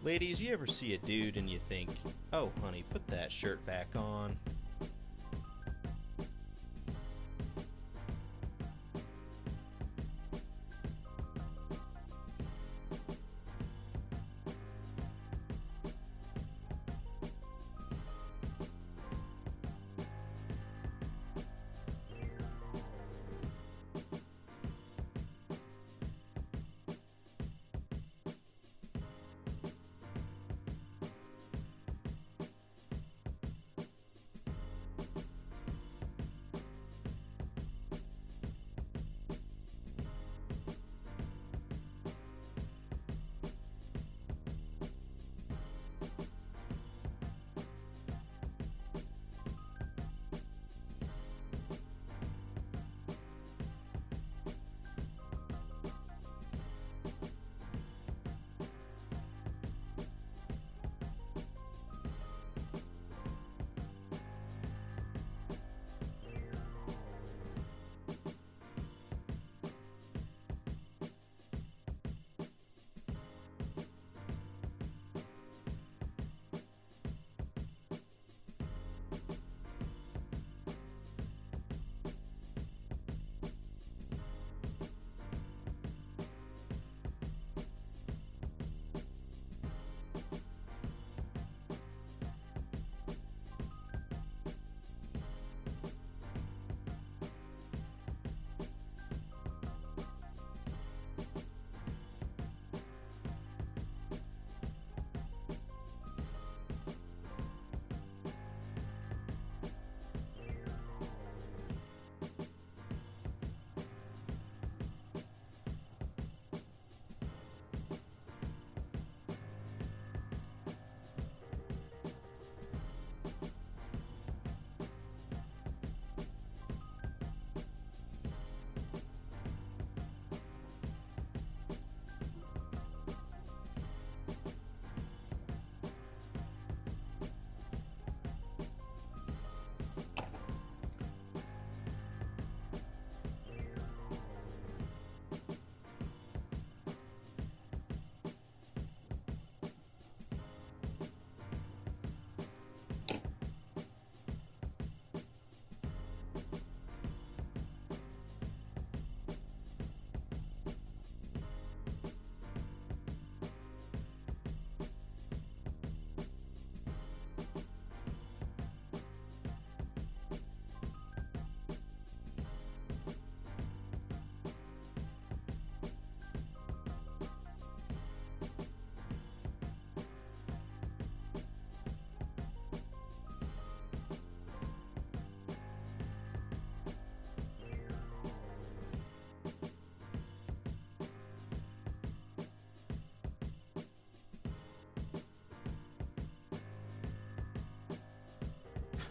Ladies, you ever see a dude and you think, oh honey, put that shirt back on?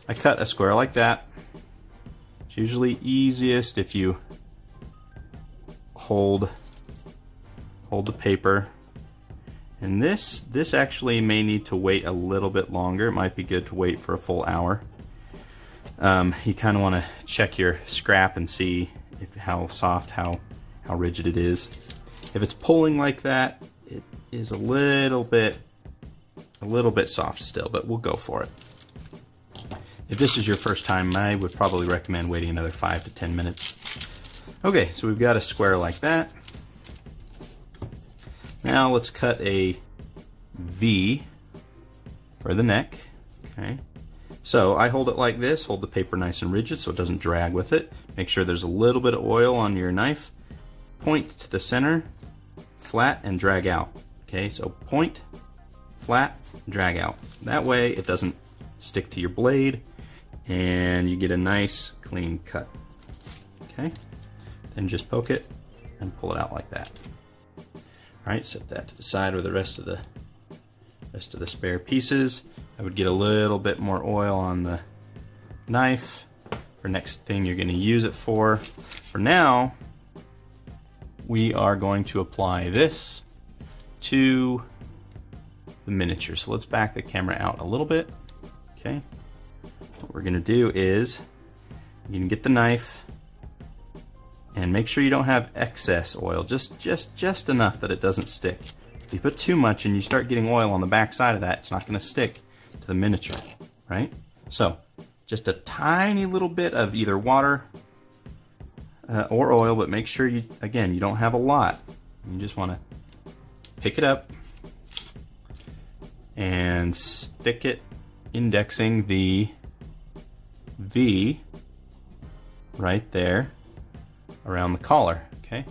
I cut a square like that. It's usually easiest if you hold the paper. And this actually may need to wait a little bit longer. It might be good to wait for a full hour. You kind of want to check your scrap and see how soft, how rigid it is. If it's pulling like that, it is a little bit soft still, but we'll go for it. If this is your first time, I would probably recommend waiting another 5 to 10 minutes. Okay, so we've got a square like that. Now let's cut a V for the neck. Okay. So I hold it like this, hold the paper nice and rigid so it doesn't drag with it. Make sure there's a little bit of oil on your knife. Point to the center, flat, and drag out. Okay, so point, flat, drag out. That way it doesn't stick to your blade and you get a nice clean cut. Okay, then just poke it and pull it out like that. Alright, set that to the side with the rest of the spare pieces. I would get a little bit more oil on the knife for next thing you're going to use it for. For now, we are going to apply this to the miniature. So let's back the camera out a little bit. Okay. What we're going to do is you can get the knife and make sure you don't have excess oil, just enough that it doesn't stick. If you put too much and you start getting oil on the back side of that, it's not going to stick to the miniature, right? So just a tiny little bit of either water or oil, but make sure you don't have a lot. You just want to pick it up and stick it, indexing the V right there around the collar. Okay,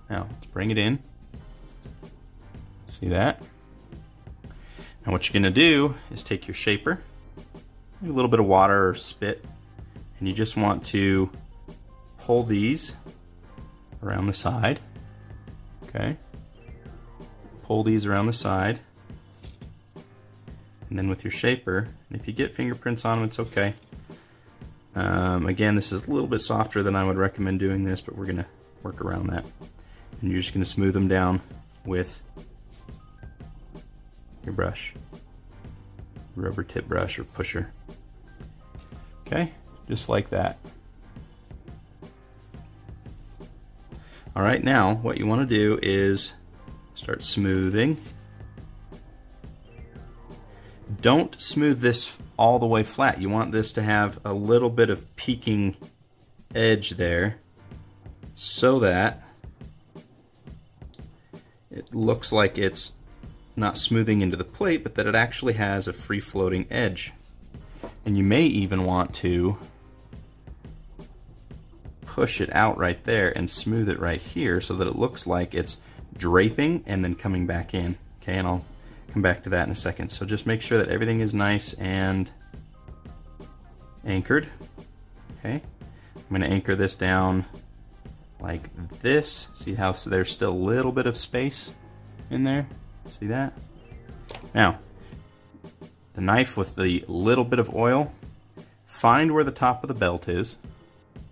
now let's bring it in. See that? Now what you're going to do is take your shaper, a little bit of water or spit, and you just want to pull these around the side. Okay, pull these around the side, and then with your shaper, and if you get fingerprints on them, it's okay. Again, this is a little bit softer than I would recommend doing this, but we're going to work around that. And you're just going to smooth them down with your brush, rubber tip brush or pusher. Okay, just like that. All right, now what you want to do is start smoothing. Don't smooth this all the way flat. You want this to have a little bit of peaking edge there so that it looks like it's not smoothing into the plate, but that it actually has a free-floating edge. And you may even want to push it out right there and smooth it right here so that it looks like it's draping and then coming back in. Okay, and I'll come back to that in a second. So just make sure that everything is nice and anchored. Okay, I'm going to anchor this down like this. See how there's still a little bit of space in there? See that? Now, the knife with the little bit of oil, find where the top of the belt is,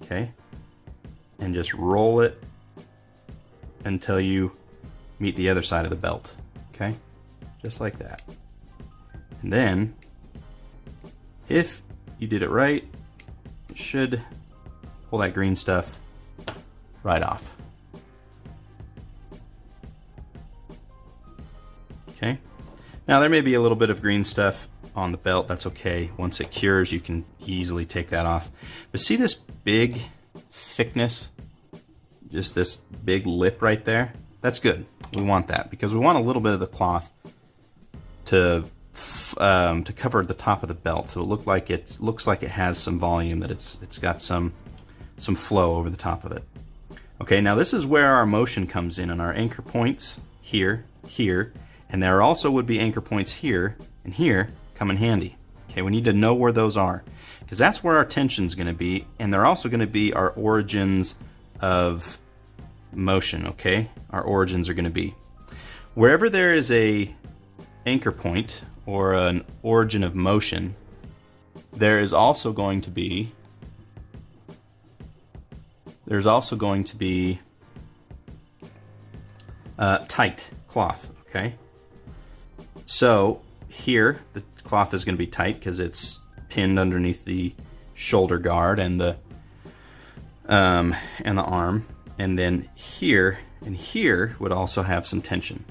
okay, and just roll it until you meet the other side of the belt, okay, just like that. And then, if you did it right, it should pull that green stuff right off. Okay, now there may be a little bit of green stuff on the belt. That's okay. Once it cures, you can easily take that off. But see this big thickness, just this big lip right there? That's good. We want that because we want a little bit of the cloth to cover the top of the belt, so it looks like it has some volume, that it's got some flow over the top of it. Okay, now this is where our motion comes in, and our anchor points here, here, and there also would be anchor points here and here come in handy. Okay, we need to know where those are because that's where our tension's going to be, and they're also going to be our origins of motion. Okay, our origins are going to be wherever there is a anchor point or an origin of motion, there is also going to be tight cloth. Okay, so here the cloth is going to be tight because it's pinned underneath the shoulder guard and the arm, and then here and here would also have some tension,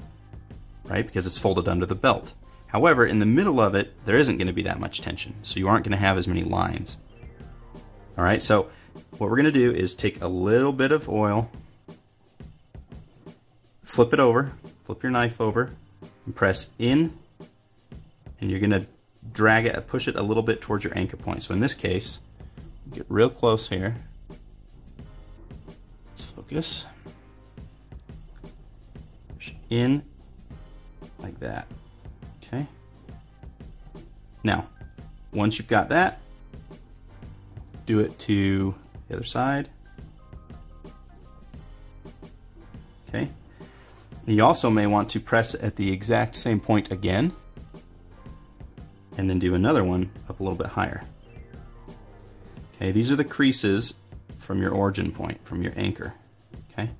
right, because it's folded under the belt. However, in the middle of it, there isn't going to be that much tension, so you aren't going to have as many lines. All right, so what we're going to do is take a little bit of oil, flip it over, flip your knife over, and press in, and you're going to drag it, push it a little bit towards your anchor point. So in this case, get real close here. Let's focus. Push in like that. Okay. Now, once you've got that, do it to the other side. Okay. And you also may want to press at the exact same point again, and then do another one up a little bit higher. Okay, these are the creases from your origin point, from your anchor. Okay,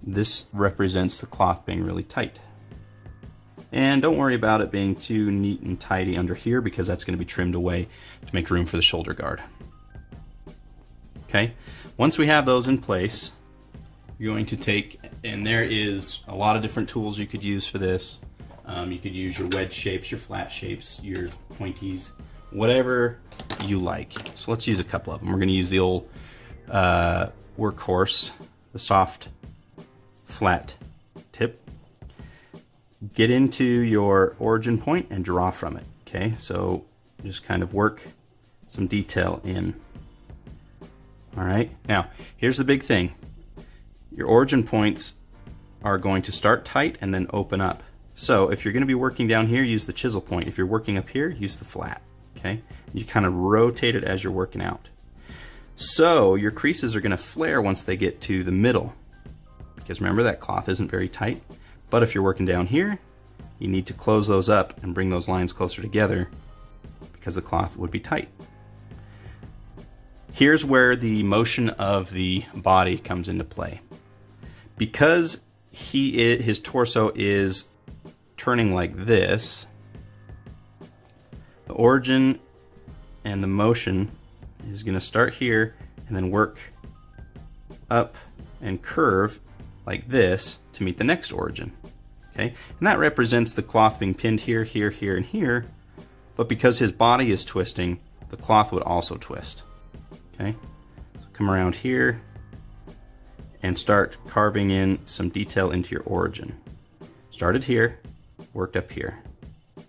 this represents the cloth being really tight. And don't worry about it being too neat and tidy under here because that's going to be trimmed away to make room for the shoulder guard. Okay, once we have those in place, you're going to take, and there is a lot of different tools you could use for this. You could use your wedge shapes, your flat shapes, your pointies, whatever you like. So let's use a couple of them. We're going to use the old workhorse, the soft flat tip. Get into your origin point and draw from it. Okay, so just kind of work some detail in. All right, now here's the big thing. Your origin points are going to start tight and then open up. So if you're going to be working down here, use the chisel point. If you're working up here, use the flat. Okay, you kind of rotate it as you're working out. So your creases are going to flare once they get to the middle, because remember that cloth isn't very tight. But if you're working down here, you need to close those up and bring those lines closer together because the cloth would be tight. Here's where the motion of the body comes into play. Because his torso is turning like this, the origin and the motion is going to start here and then work up and curve like this to meet the next origin. Okay, and that represents the cloth being pinned here, here, here, and here, but because his body is twisting, the cloth would also twist. Okay, so come around here and start carving in some detail into your origin. Started here, worked up here.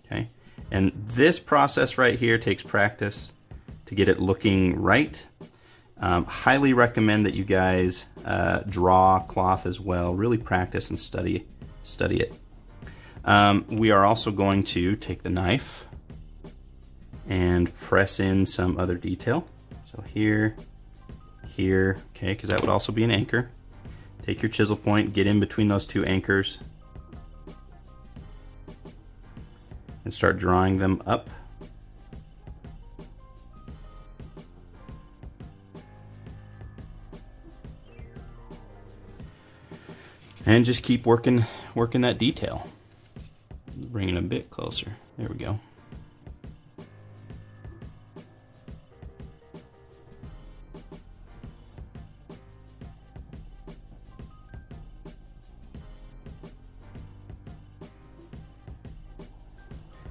Okay, and this process right here takes practice to get it looking right. Highly recommend that you guys draw cloth as well. Really practice and study it. We are also going to take the knife and press in some other detail. So here, here, okay, because that would also be an anchor. Take your chisel point, get in between those two anchors, and start drawing them up. And just keep working that detail. Bring it a bit closer. There we go.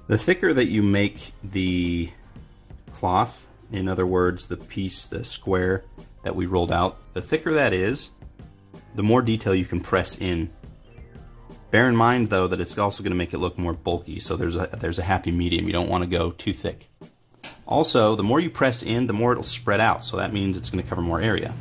The thicker that you make the cloth, in other words, the piece, the square that we rolled out, the thicker that is, the more detail you can press in. Bear in mind, though, that it's also going to make it look more bulky, so there's a happy medium. You don't want to go too thick. Also, the more you press in, the more it'll spread out, so that means it's going to cover more area.